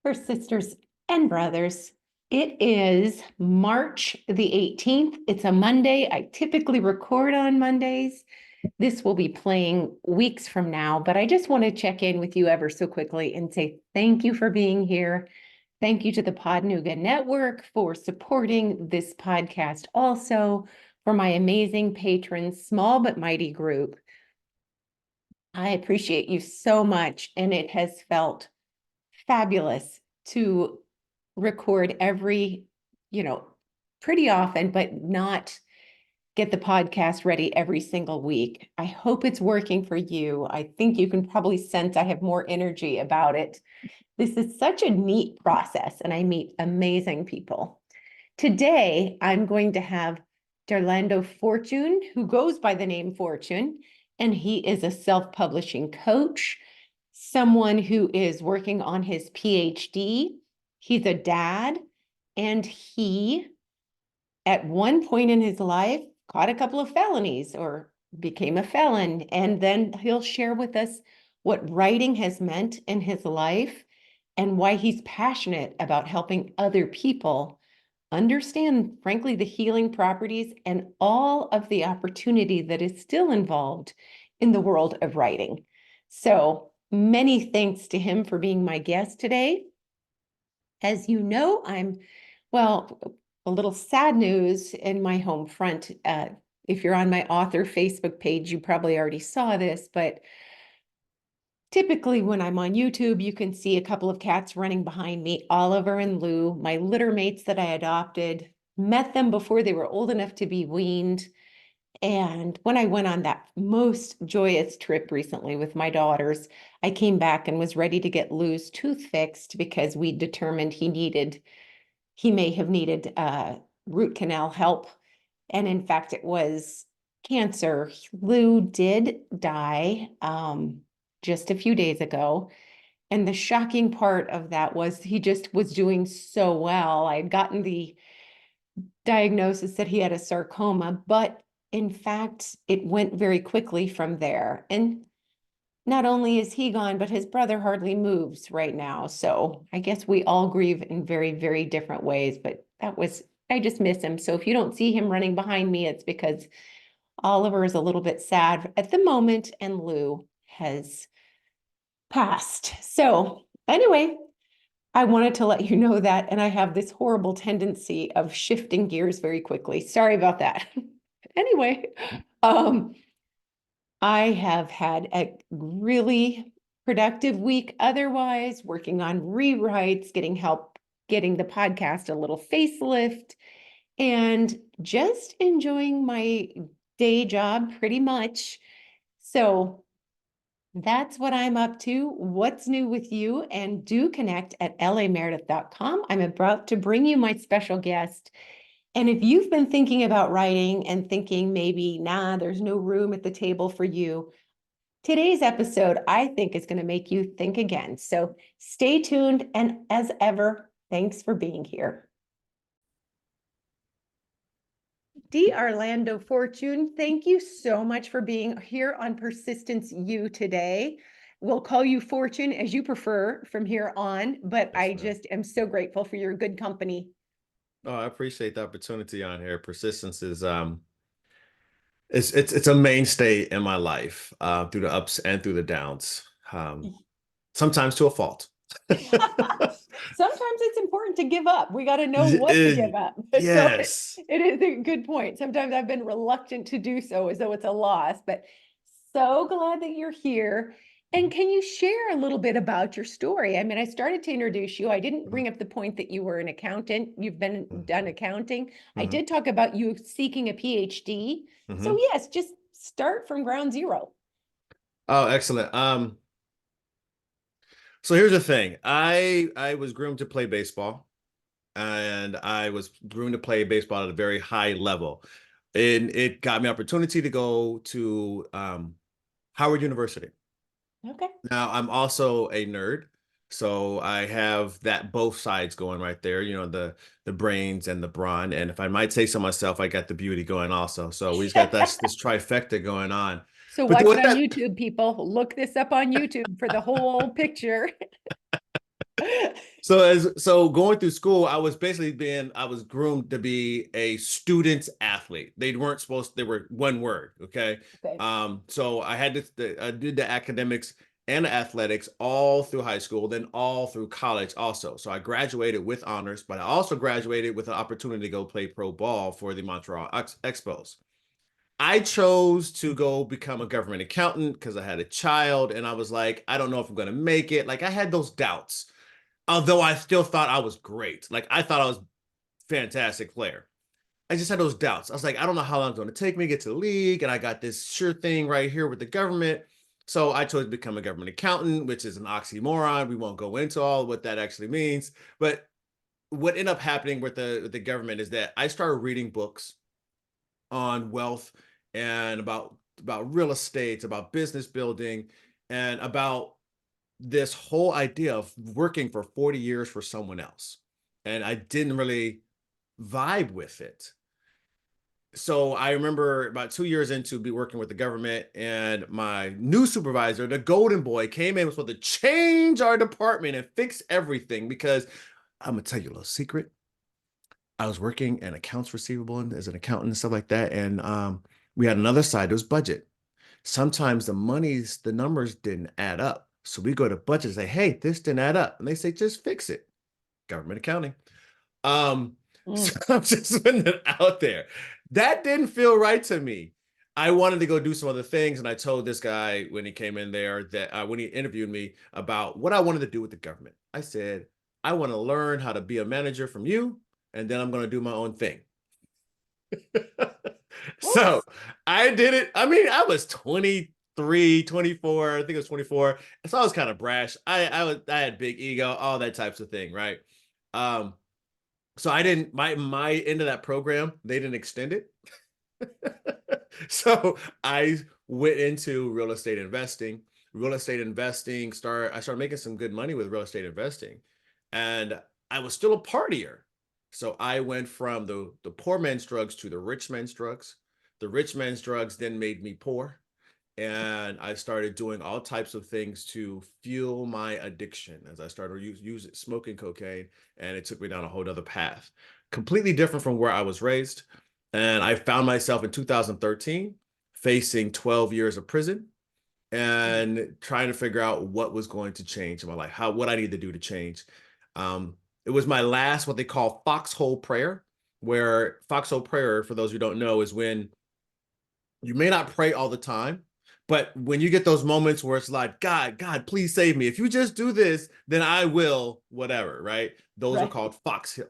For sisters and brothers, it is March the 18th. It's a Monday. I typically record on Mondays. This will be playing weeks from now, but I just want to check in with you ever so quickly and say thank you for being here. Thank you to the Podnuga Network for supporting this podcast, also for my amazing patrons, small but mighty group. I appreciate you so much, and it has felt fabulous to record pretty often, but not get the podcast ready every single week. I hope it's working for you. I think you can probably sense I have more energy about it. This is such a neat process, and I meet amazing people. Today, I'm going to have D Arlando Fortune, who goes by the name Fortune, and he is a self-publishing coach, someone who is working on his PhD. He's a dad, and he, at one point in his life, caught a couple of felonies or became a felon. And then he'll share with us what writing has meant in his life and why he's passionate about helping other people understand, frankly, the healing properties and all of the opportunity that is still involved in the world of writing. So many thanks to him for being my guest today. As you know, a little sad news in my home front. If you're on my author Facebook page, you probably already saw this, but typically when I'm on YouTube, you can see a couple of cats running behind me, Oliver and Lou, my litter mates that I adopted, met them before they were old enough to be weaned. And when I went on that most joyous trip recently with my daughters, I came back and was ready to get Lou's tooth fixed because we determined he may have needed root canal help. And in fact, it was cancer. Lou did die just a few days ago. And the shocking part of that was he just was doing so well. I had gotten the diagnosis that he had a sarcoma, but in fact, it went very quickly from there. And not only is he gone, but his brother hardly moves right now. So I guess we all grieve in very, very different ways, but I just miss him. So if you don't see him running behind me, it's because Oliver is a little bit sad at the moment and Lou has passed. So anyway, I wanted to let you know that, and I have this horrible tendency of shifting gears very quickly. Sorry about that. Anyway, I have had a really productive week otherwise, working on rewrites, getting help, getting the podcast a little facelift, and just enjoying my day job pretty much. So that's what I'm up to. What's new with you? And do connect at lameredith.com. I'm about to bring you my special guest. And if you've been thinking about writing and thinking maybe, nah, there's no room at the table for you, today's episode, I think, is going to make you think again. So stay tuned. And as ever, thanks for being here. D Arlando Fortune, thank you so much for being here on Persistence U today. We'll call you Fortune as you prefer from here on, but Yes, I just am so grateful for your good company. Oh, I appreciate the opportunity on here. Persistence is it's a mainstay in my life, through the ups and through the downs. Sometimes to a fault. Sometimes it's important to give up. We got to know what to give up. So Yes. it is a good point. Sometimes I've been reluctant to do so as though it's a loss, but so glad that you're here. And can you share a little bit about your story? I mean, I started to introduce you. I didn't bring up the point that you were an accountant. You've been done accounting. I did talk about you seeking a PhD. So yes, just start from ground zero. Oh, excellent. So here's the thing. I was groomed to play baseball, and I was groomed to play baseball at a very high level. And it got me opportunity to go to Howard University. Okay. Now, I'm also a nerd, so I have that both sides going right there, the brains and the brawn. And if I might say so myself, I got the beauty going also. So we just got this trifecta going on. So But watch with it on that, YouTube, people. Look this up on YouTube for the whole picture. So going through school, I was groomed to be a student athlete. They weren't supposed, they were one word, okay? Okay. So I did the academics and the athletics all through high school, then all through college also. So I graduated with honors, but I also graduated with an opportunity to go play pro ball for the Montreal Expos. I chose to go become a government accountant because I had a child and I was like, I don't know if I'm going to make it. Like I had those doubts, although I still thought I was great. Like I thought I was a fantastic player. I just had those doubts. I was like, I don't know how long it's going to take me to get to the league. And I got this sure thing right here with the government. So I chose to become a government accountant, which is an oxymoron. We won't go into all what that actually means. But what ended up happening with the government is that I started reading books on wealth and about real estate, about business building, and about this whole idea of working for 40 years for someone else. And I didn't really vibe with it. So I remember about 2 years into be working with the government, and my new supervisor, the golden boy, came in and was supposed to change our department and fix everything because I'm gonna tell you a little secret. I was working in accounts receivable and as an accountant and stuff like that. And we had another side, it was budget. Sometimes the numbers didn't add up. So we go to budget and say, hey, this didn't add up. And they say, just fix it. Government accounting. So Mm. I'm just putting it out there. That didn't feel right to me. I wanted to go do some other things. And I told this guy when he came in there that when he interviewed me about what I wanted to do with the government, I said, I want to learn how to be a manager from you, and then I'm going to do my own thing. So Oops. I did it. I mean, I was 23, 24. I think it was 24. So I was kind of brash. I had big ego, all that types of thing, right? Um, so I didn't my end of that program, they didn't extend it. So I went into real estate investing. I started making some good money with real estate investing. And I was still a partier. So I went from the poor man's drugs to the rich man's drugs. The rich man's drugs then made me poor. And I started doing all types of things to fuel my addiction as I started using smoking cocaine, and it took me down a whole other path, completely different from where I was raised. And I found myself in 2013 facing 12 years of prison Mm. and trying to figure out what was going to change in my life, what I need to do to change. It was my last, what they call foxhole prayer, where foxhole prayer, for those who don't know, is when you may not pray all the time, but when you get those moments where it's like, God, please save me. If you just do this, then I will, whatever, right? Those are Right. called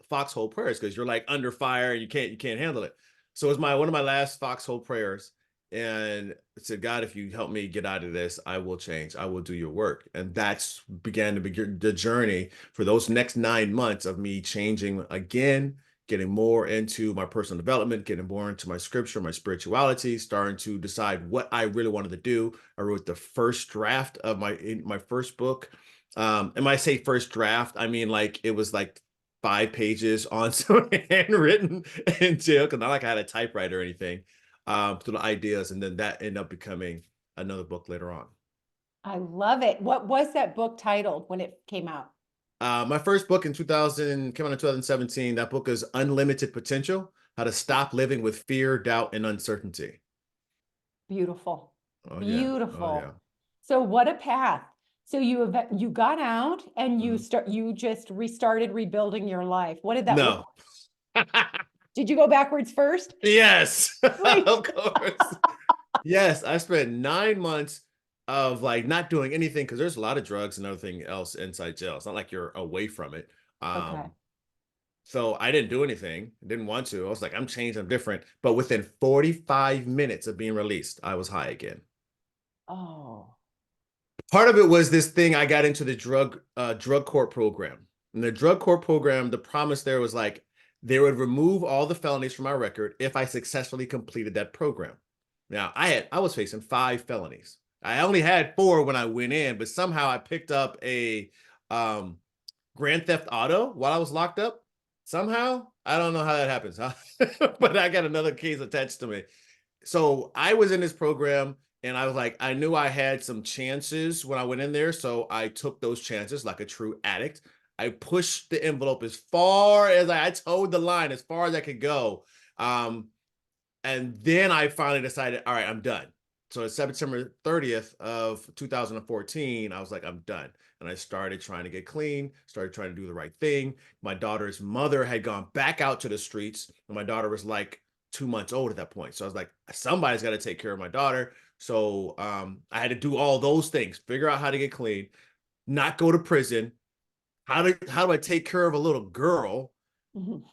foxhole prayers because you're like under fire and you can't handle it. So it's my one of my last foxhole prayers. And it said, God, if you help me get out of this, I will change. I will do your work. And that's began to begin the journey for those next 9 months of me changing again, getting more into my personal development, getting more into my scripture, my spirituality, starting to decide what I really wanted to do. I wrote the first draft of my first book. And when I say first draft, I mean like it was like 5 pages on some handwritten in jail, because not like I had a typewriter or anything, to the ideas, and then that ended up becoming another book later on. I love it. What was that book titled when it came out? My first book in 2000 came out in 2017. That book is Unlimited Potential: How to Stop Living with Fear, Doubt, and Uncertainty. Beautiful. Oh yeah. Oh yeah. Beautiful. So what a path. So you got out and Mhm. you just restarted rebuilding your life. What did that look No. like? Did you go backwards first? Yes, Great. of course. Yes, I spent 9 months of like not doing anything because there's a lot of drugs and everything else inside jail. It's not like you're away from it. Okay. So I didn't do anything, didn't want to. I was like, I'm changed, I'm different. But within 45 minutes of being released, I was high again. Oh, Part of it was this thing I got into the drug court program. In the drug court program, the promise there was like they would remove all the felonies from my record if I successfully completed that program. Now I was facing 5 felonies. I only had 4 when I went in, but somehow I picked up a um, Grand Theft Auto while I was locked up. Somehow I don't know how that happens, huh? But I got another case attached to me. So I was in this program and I was like, I knew I had some chances when I went in there. So I took those chances like a true addict. I pushed the envelope as far as I towed the line as far as I could go. And then I finally decided, all right, I'm done. So it's September 30th of 2014. I was like, I'm done. And I started trying to get clean, started trying to do the right thing. My daughter's mother had gone back out to the streets, and my daughter was like 2 months old at that point. So I was like, somebody's got to take care of my daughter. So I had to do all those things, figure out how to get clean, not go to prison. How do I take care of a little girl?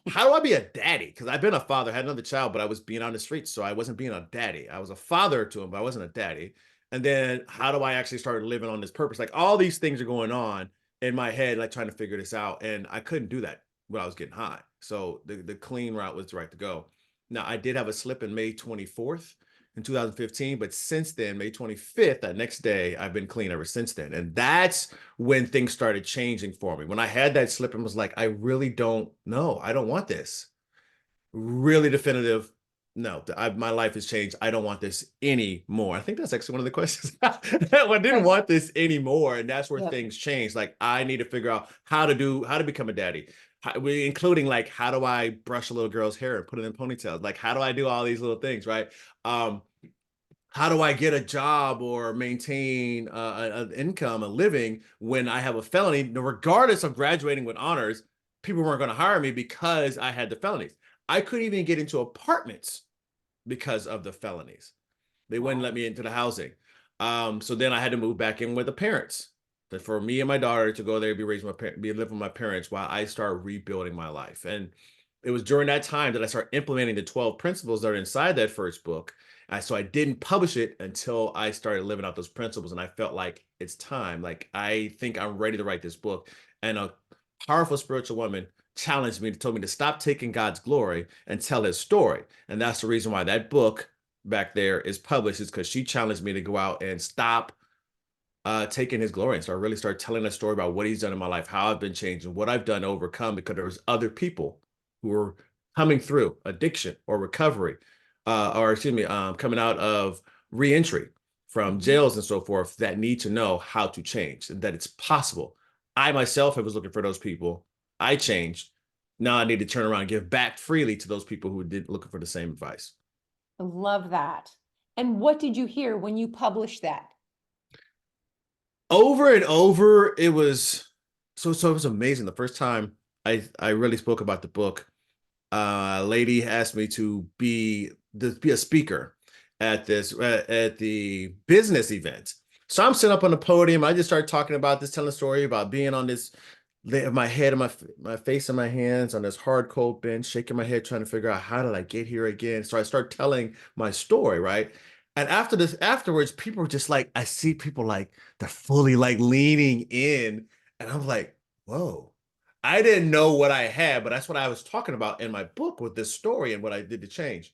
How do I be a daddy? Because I've been a father, had another child, but I was being on the streets, so I wasn't being a daddy. I was a father to him, but I wasn't a daddy. And then how do I actually start living on this purpose? Like all these things are going on in my head, like trying to figure this out, and I couldn't do that when I was getting high. So the clean route was the right to go. Now I did have a slip in May 24th in 2015, but since then, May 25th, that next day, I've been clean ever since then. And that's when things started changing for me. When I had that slip and was like, I really don't know. I don't want this. Really definitive. No, my life has changed. I don't want this anymore. I think that's actually one of the questions. I didn't Right. want this anymore. And that's where Yep. things changed. Like I need to figure out how to become a daddy. Including like how do I brush a little girl's hair and put it in ponytails? Like how do I do all these little things, right? Um, how do I get a job or maintain an income, a living when I have a felony? Regardless of graduating with honors, people weren't going to hire me because I had the felonies. I couldn't even get into apartments because of the felonies. They wouldn't Wow. let me into the housing. So then I had to move back in with the parents. But for me and my daughter to go there, be live with my parents while I start rebuilding my life. And it was during that time that I started implementing the 12 principles that are inside that first book. So I didn't publish it until I started living out those principles. And I felt like it's time. Like I think I'm ready to write this book. And a powerful spiritual woman challenged me, told me to stop taking God's glory and tell his story. And that's the reason why that book back there is published, is because she challenged me to go out and stop taking his glory and start telling a story about what he's done in my life, how I've been changed, and what I've done to overcome, because there was other people who were coming through addiction or recovery, or excuse me, coming out of reentry from Mhm. jails and so forth, that need to know how to change and that it's possible. I myself, I was looking for those people. I changed. Now I need to turn around and give back freely to those people who did looking for the same advice. I love that. And what did you hear when you published that? Over and over, it was it was amazing. The first time I really spoke about the book, a lady asked me to be a speaker at the business event. So I'm sitting up on the podium. I just started talking about this, telling a story about being on this, my head and my face in my hands on this hard cold bench, shaking my head, trying to figure out how did I get here again. So I start telling my story, right? And afterwards, people were just like, I see people like they're fully like leaning in, and I'm like, whoa. I didn't know what I had, but that's what I was talking about in my book with this story and what I did to change.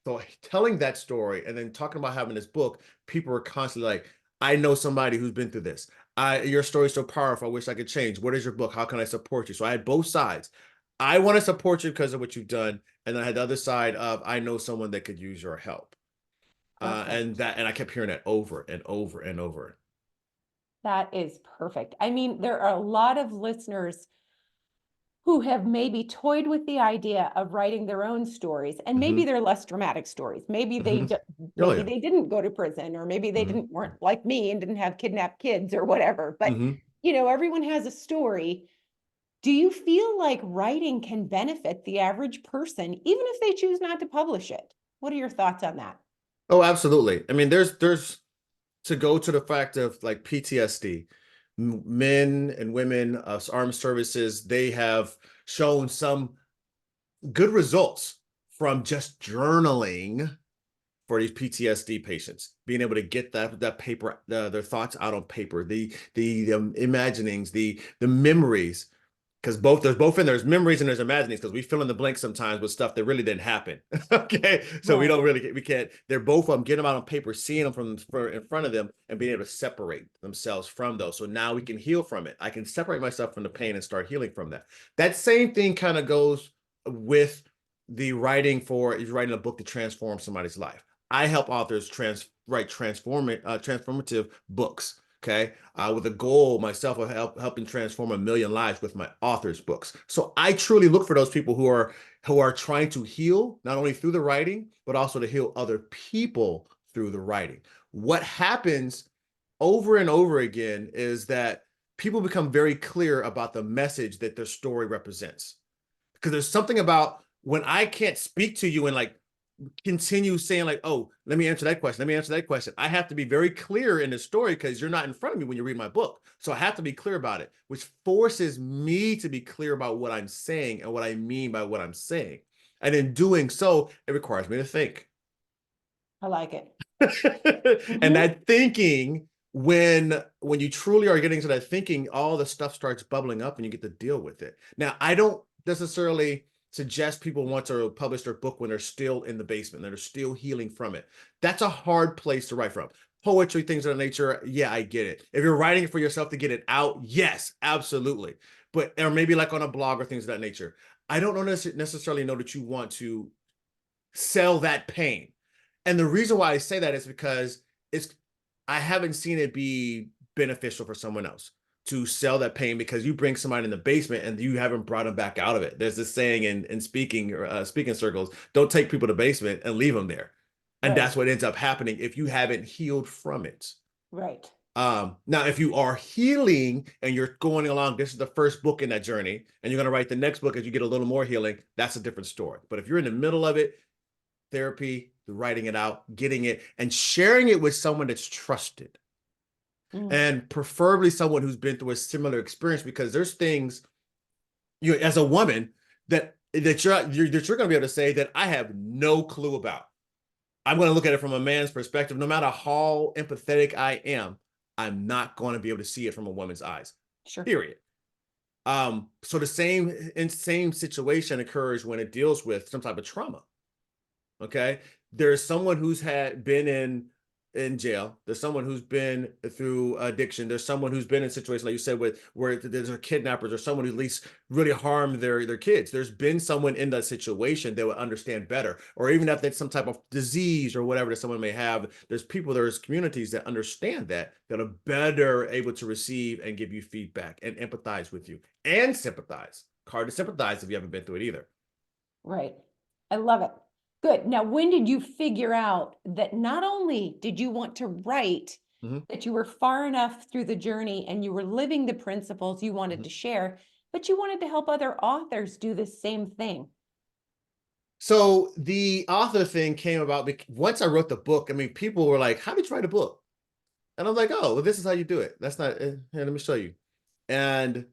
So telling that story and then talking about having this book, people were constantly like, I know somebody who's been through this. Your story's so powerful. I wish I could change. What is your book? How can I support you? So I had both sides. I want to support you because of what you've done. And then I had the other side of I know someone that could use your help. Perfect. And I kept hearing that over and over and over. That is perfect. I mean, there are a lot of listeners who have maybe toyed with the idea of writing their own stories, and maybe Hmm. they're less dramatic stories. Maybe Hmm. Oh maybe yeah. they didn't go to prison, or maybe they Hmm. didn't weren't like me and didn't have kidnapped kids or whatever. But Hmm. everyone has a story. Do you feel like writing can benefit the average person, even if they choose not to publish it? What are your thoughts on that? Oh, absolutely. I mean, there's to go to the fact of like PTSD, men and women of armed services, they have shown some good results from just journaling for these PTSD patients, being able to get that paper, their thoughts out on paper, the imaginings, the memories, because there's memories and there's imaginings, because we fill in the blanks sometimes with stuff that really didn't happen. Okay, so Right. we can't. They're both of them getting them out on paper, seeing them from in front of them, and being able to separate themselves from those. So now we can heal from it. I can separate myself from the pain and start healing from that. That same thing kind of goes with the writing for if you're writing a book to transform somebody's life. I help authors write transformative books Okay. With a goal myself of helping transform 1 million lives with my author's books. So I truly look for those people who are trying to heal, not only through the writing, but also to heal other people through the writing. What happens over and over again is that people become very clear about the message that their story represents. Because there's something about when I can't speak to you and like continue saying like, oh, let me answer that question. Let me answer that question. I have to be very clear in the story because you're not in front of me when you read my book. So I have to be clear about it, which forces me to be clear about what I'm saying and what I mean by what I'm saying. And in doing so, it requires me to think. I like it. And Hmm. that thinking, when you truly are getting to that thinking, all the stuff starts bubbling up and you get to deal with it. Now, I don't necessarily suggest people want to publish their book when they're still in the basement, they're still healing from it. That's a hard place to write from. Poetry, things of that nature, yeah, I get it. If you're writing it for yourself to get it out, yes, absolutely. But or maybe like on a blog or things of that nature. I don't necessarily know that you want to sell that pain. And the reason why I say that is because it's I haven't seen it be beneficial for someone else to sell that pain because you bring somebody in the basement and you haven't brought them back out of it. There's this saying in speaking circles, don't take people to the basement and leave them there. And Right, that's what ends up happening if you haven't healed from it. right. Now, if you are healing and you're going along, this is the first book in that journey, and you're going to write the next book as you get a little more healing, that's a different story. But if you're in the middle of it, therapy, writing it out, getting it, and sharing it with someone that's trusted, Mm, and preferably someone who's been through a similar experience, because there's things you as a woman that you're going to be able to say that I have no clue about. I'm going to look at it from a man's perspective. No matter how empathetic I am, I'm not going to be able to see it from a woman's eyes. sure. Period. So the same situation occurs when it deals with some type of trauma. Okay, there's someone who's had been in jail, there's someone who's been through addiction, there's someone who's been in situations like you said with where there's a kidnappers or someone who at least really harmed their kids. There's been someone in that situation that would understand better, or even if that's some type of disease or whatever that someone may have, there's communities that understand that are better able to receive and give you feedback and empathize with you and sympathize. Hard to sympathize if you haven't been through it either. Right. I love it. Good. Now, when did you figure out that not only did you want to write, Mhm, that you were far enough through the journey and you were living the principles you wanted mhm. to share, but you wanted to help other authors do the same thing? So the author thing came about once I wrote the book. I mean, people were like, "How did you write a book?" And I'm like, "Oh, well, this is how you do it. That's not. Here, let me show you." And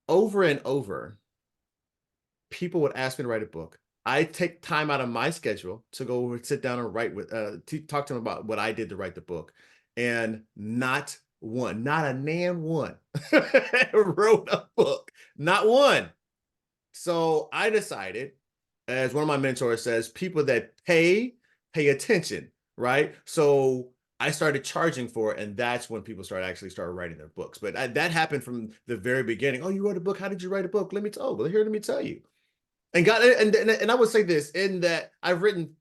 over, people would ask me to write a book. I take time out of my schedule to go sit down and write with, to talk to them about what I did to write the book, and not one, not a nan one, wrote a book. Not one. So I decided, as one of my mentors says, people that pay attention, right? So I started charging for it, and that's when people started writing their books. But that happened from the very beginning. Oh, you wrote a book? How did you write a book? Let me tell. Oh, well, here, let me tell you. And got it. And I would say this in that I've written.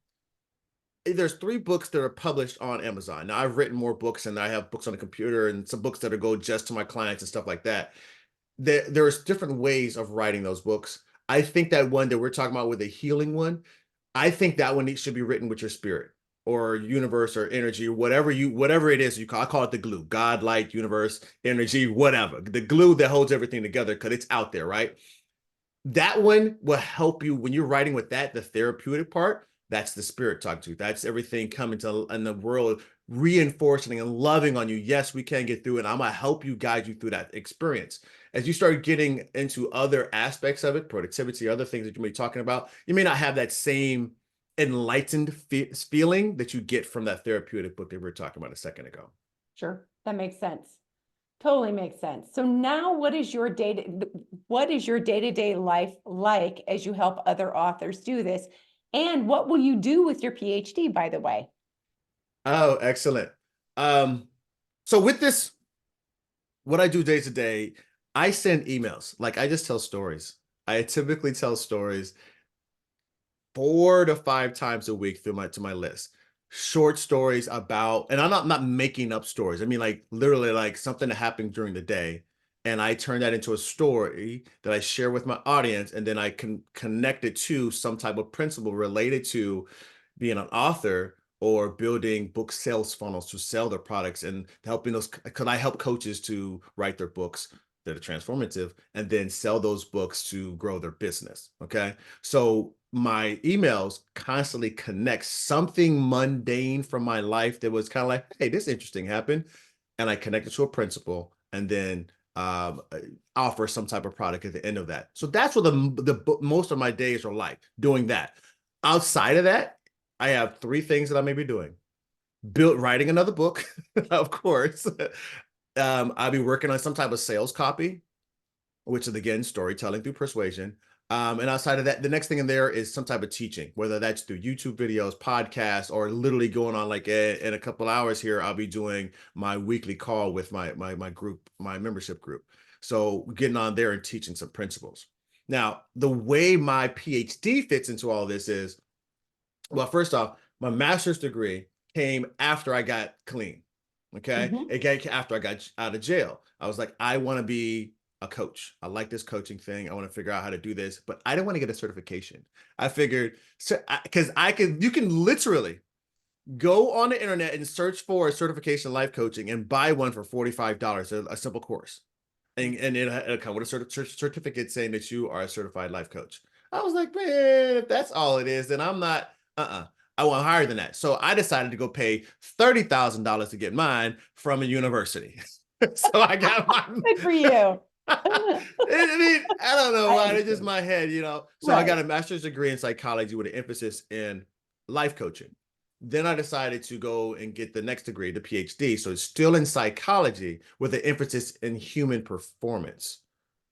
There's 3 books that are published on Amazon. Now I've written more books, and I have books on the computer, and some books that are go just to my clients and stuff like that. There's different ways of writing those books. I think that one that we're talking about with the healing one, I think that one should be written with your spirit or universe or energy or whatever it is I call it the glue, God, light, universe, energy, whatever, the glue that holds everything together because it's out there, right? That one will help you when you're writing with that, the therapeutic part. That's the spirit talking to you. That's everything coming to in the world, reinforcing and loving on you. Yes, we can get through it. I'm gonna help you guide you through that experience. As you start getting into other aspects of it, productivity, other things that you may be talking about, you may not have that same enlightened feeling that you get from that therapeutic book that we were talking about a second ago. Sure. That makes sense. Totally makes sense. So now what is your day-to-day life like as you help other authors do this? And what will you do with your PhD, by the way? Oh, excellent. Um, so with this, what I do day to day, I send emails. Like I just tell stories. I typically tell stories 4 to 5 times a week through my to my list. short stories about, and I'm not making up stories. I mean, like literally like something that happened during the day. And I turn that into a story that I share with my audience, and then I can connect it to some type of principle related to being an author or building book sales funnels to sell their products and helping those, because I help coaches to write their books that are transformative and then sell those books to grow their business. Okay. So my emails constantly connect something mundane from my life that was kind of like, hey, this interesting happened. And I connect it to a principle and then um, offer some type of product at the end of that. So that's what the most of my days are like, doing that. Outside of that, I have three things that I may be doing. Writing another book, of course. I'll be working on some type of sales copy, which is again storytelling through persuasion. And outside of that, the next thing in there is some type of teaching, whether that's through YouTube videos, podcasts, or literally going on like in a couple hours here, I'll be doing my weekly call with my group, my membership group. So getting on there and teaching some principles. Now, the way my PhD fits into all this is, well, first off, my master's degree came after I got clean. Okay. Mhm. It came after I got out of jail. I was like, I want to be a coach. I like this coaching thing. I want to figure out how to do this, but I didn't want to get a certification. I figured, so because you can literally go on the internet and search for a certification life coaching and buy one for $45, a simple course. And it'll come with a certificate saying that you are a certified life coach. I was like, man, if that's all it is, then I'm not, I want higher than that. So I decided to go pay $30,000 to get mine from a university. So I got my, Good for you. I mean, I don't know I why. It's just understand. my head, you know. So I Right. got a master's degree in psychology with an emphasis in life coaching. Then I decided to go and get the next degree, the PhD. So it's still in psychology with an emphasis in human performance.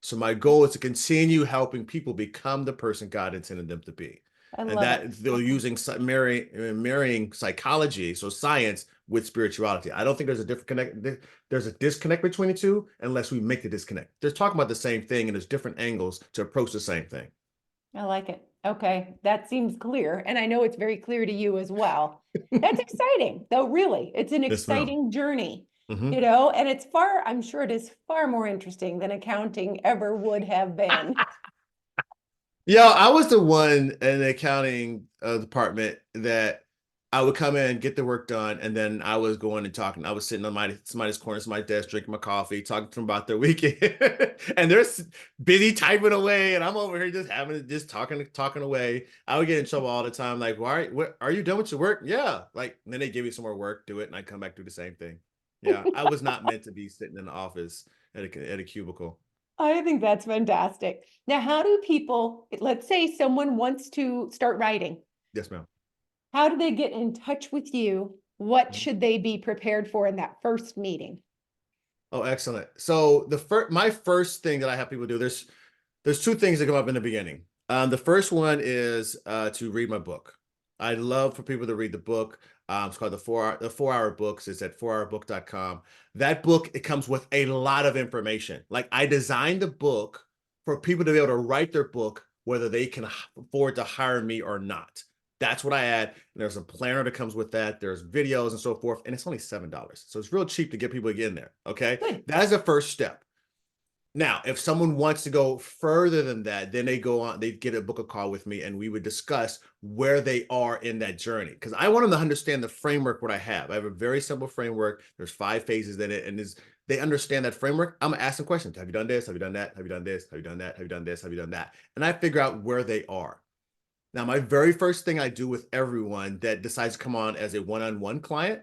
So my goal is to continue helping people become the person God intended them to be. I And love it. that they're Okay. using marrying psychology, so science, with spirituality. I don't think there's a different connect. There's a disconnect between the two unless we make the disconnect. They're talking about the same thing and there's different angles to approach the same thing. I like it. Okay. That seems clear. And I know it's very clear to you as well. That's exciting, though, really. It's an Yes, ma'am. exciting journey, Mm-hmm. and it's far, I'm sure it is far more interesting than accounting ever would have been. Yeah, I was the one in the accounting department that I would come in, get the work done, and then I was going and talking. I was sitting on somebody's corner of my desk, drinking my coffee, talking to them about their weekend, and they're busy typing away, and I'm over here just talking away. I would get in trouble all the time, like, "Why? What are you done with your work?" Yeah, like and then they give me some more work, do it, and I come back do the same thing. Yeah, I was not meant to be sitting in the office at a cubicle. I think that's fantastic. Now, how do people, let's say someone wants to start writing, Yes, ma'am. how do they get in touch with you? What should they be prepared for in that first meeting? Oh, excellent. So my first thing that I have people do, there's two things that come up in the beginning. The first one is to read my book. I love for people to read the book. It's called the 4 Hour Books. It's at 4hourbook.com. That book, it comes with a lot of information. Like I designed the book for people to be able to write their book, whether they can afford to hire me or not. That's what I add. And there's a planner that comes with that. There's videos and so forth. And it's only $7. So it's real cheap to get people to get in there. Okay. Good. That is the first step. Now, if someone wants to go further than that, then they go on, they get a book a call with me and we would discuss where they are in that journey. Because I want them to understand the framework what I have. I have a very simple framework. There's 5 phases in it. And they understand that framework. I'm gonna ask them questions. Have you done this? Have you done that? Have you done this? Have you done that? Have you done this? Have you done that? And I figure out where they are. Now, my very first thing I do with everyone that decides to come on as a one-on-one client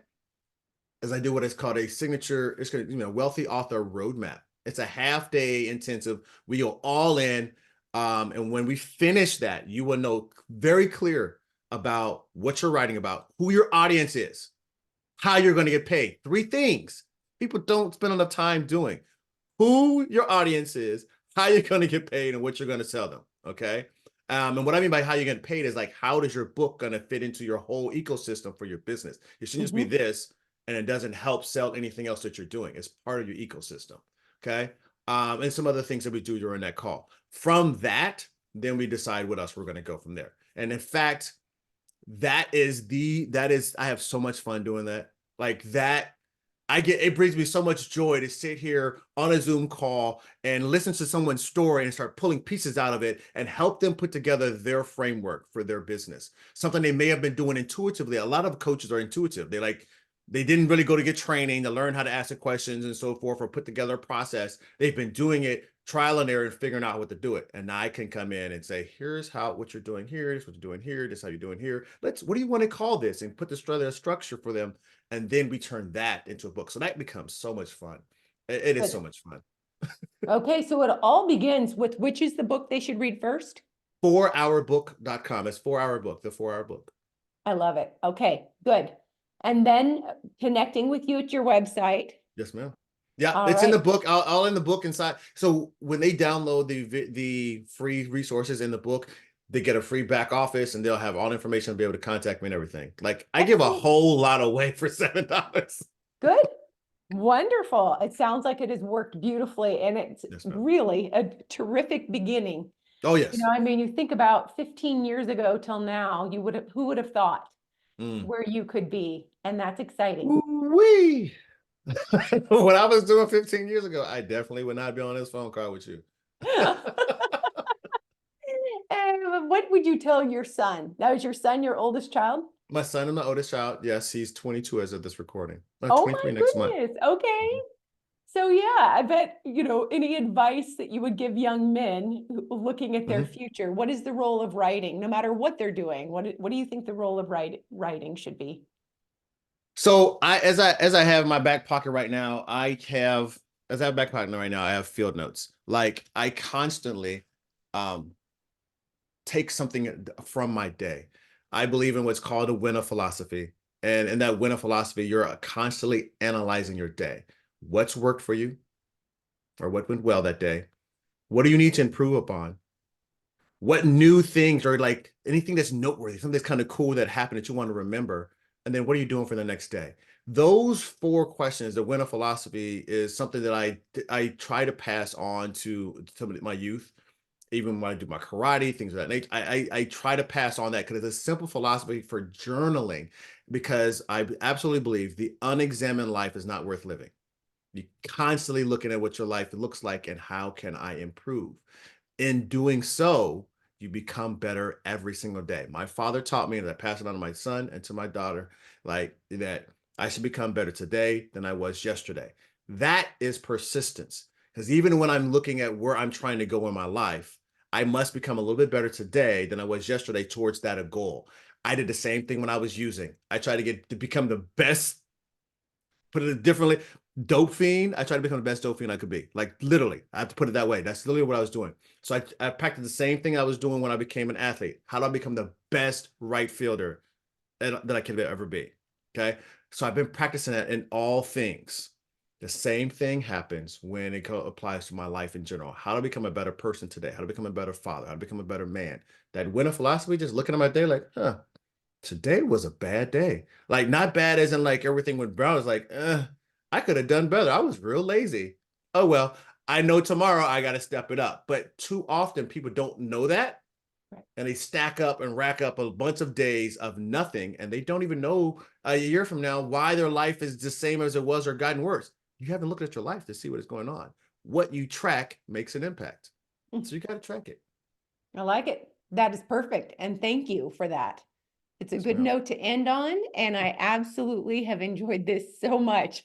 is I do what is called a signature, it's going to, wealthy author roadmap. It's a half-day intensive. We go all in. And when we finish that, you will know very clear about what you're writing about, who your audience is, how you're going to get paid. 3 things people don't spend enough time doing: who your audience is, how you're going to get paid, and what you're going to sell them. Okay. And what I mean by how you're getting paid is like, how does your book going to fit into your whole ecosystem for your business? It shouldn't just be Mhm. this and it doesn't help sell anything else that you're doing. It's part of your ecosystem. Okay. And some other things that we do during that call. From that, then we decide what else we're going to go from there. And in fact, I have so much fun doing that. Like that, it brings me so much joy to sit here on a Zoom call and listen to someone's story and start pulling pieces out of it and help them put together their framework for their business. Something they may have been doing intuitively. A lot of coaches are intuitive. They didn't really go to get training to learn how to ask the questions and so forth or put together a process. They've been doing it trial and error and figuring out what to do it. And I can come in and say, here's what you're doing here, this is what you're doing here, this is how you're doing here. What do you want to call this? And put the structure for them. And then we turn that into a book. So that becomes so much fun. It is so Good. much fun. Okay, so it all begins with which is the book they should read first? 4hourbook.com. It's 4 Hour Book, the 4 Hour Book. I love it. Okay, good. And then connecting with you at your website. Yes, ma'am. Yeah, All it's in the right. book. All in the book inside. So when they download the free resources in the book, they get a free back office, and they'll have all the information to be able to contact me and everything. Like I give a Excellent. whole lot away for $7. Good. Wonderful. It sounds like it has worked beautifully, and it's Yes, ma'am. really a terrific beginning. Oh You yes. know, I mean, you think about 15 years ago till now, who would have thought Mm. where you could be? And that's exciting. Wee. What I was doing 15 years ago, I definitely would not be on this phone call with you. And what would you tell your son? That was your son, your oldest child? My son and my oldest child, yes, he's 22 as of this recording. Oh 23 my next month. goodness. Okay. Mhm. So yeah, I bet, any advice that you would give young men looking at their Mhm. future, what is the role of writing, no matter what they're doing? What do you think the role of writing should be? So as I have in my back pocket right now, as I have back pocket right now, I have field notes. Like I constantly um take something from my day. I believe in what's called a winner philosophy. And in that winner philosophy, you're constantly analyzing your day. What's worked for you or what went well that day? What do you need to improve upon? What new things or like anything that's noteworthy, something that's kind of cool that happened that you want to remember? And then what are you doing for the next day? Those four questions, the winner philosophy is something that I try to pass on to some of my youth, even when I do my karate, things of that nature. I try to pass on that because it's a simple philosophy for journaling, because I absolutely believe the unexamined life is not worth living. You're constantly looking at what your life looks like and how can I improve. In doing so, you become better every single day. My father taught me, and I pass it on to my son and to my daughter, like that I should become better today than I was yesterday. That is persistence. Because even when I'm looking at where I'm trying to go in my life, I must become a little bit better today than I was yesterday towards that goal. I did the same thing when I was using. I tried to become the best, put it differently, dope fiend. I tried to become the best dope fiend I could be. Like literally, I have to put it that way. That's literally what I was doing. So I practiced the same thing I was doing when I became an athlete. How do I become the best right fielder that I could ever be? Okay. So I've been practicing that in all things. The same thing happens when it applies to my life in general. How to become a better person today? How to become a better father? How to become a better man? That winner philosophy, just looking at my day like, today was a bad day. Like not bad as in like everything went brown. It's like, I could have done better. I was real lazy. Oh well, I know tomorrow I got to step it up. But too often people don't know that, Right. and they stack up and rack up a bunch of days of nothing, and they don't even know a year from now why their life is the same as it was or gotten worse. You haven't looked at your life to see what is going on. What you track makes an impact. So you got to track it. I like it. That is perfect. And thank you for that. It's a Yes, good ma'am. note to end on, and I absolutely have enjoyed this so much.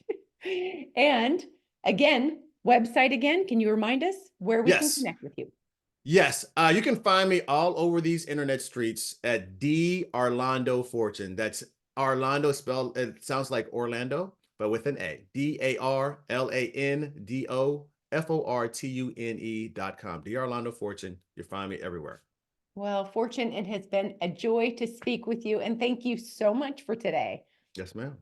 And again, website again, can you remind us where we can Yes. connect with you? Yes, you can find me all over these internet streets at D Arlando Fortune. That's Arlando spelled, it sounds like Orlando, but with an A. DARLANDOFORTUNE.com. D Arlando Fortune. You find me everywhere. Well, Fortune, it has been a joy to speak with you, and thank you so much for today. Yes, ma'am.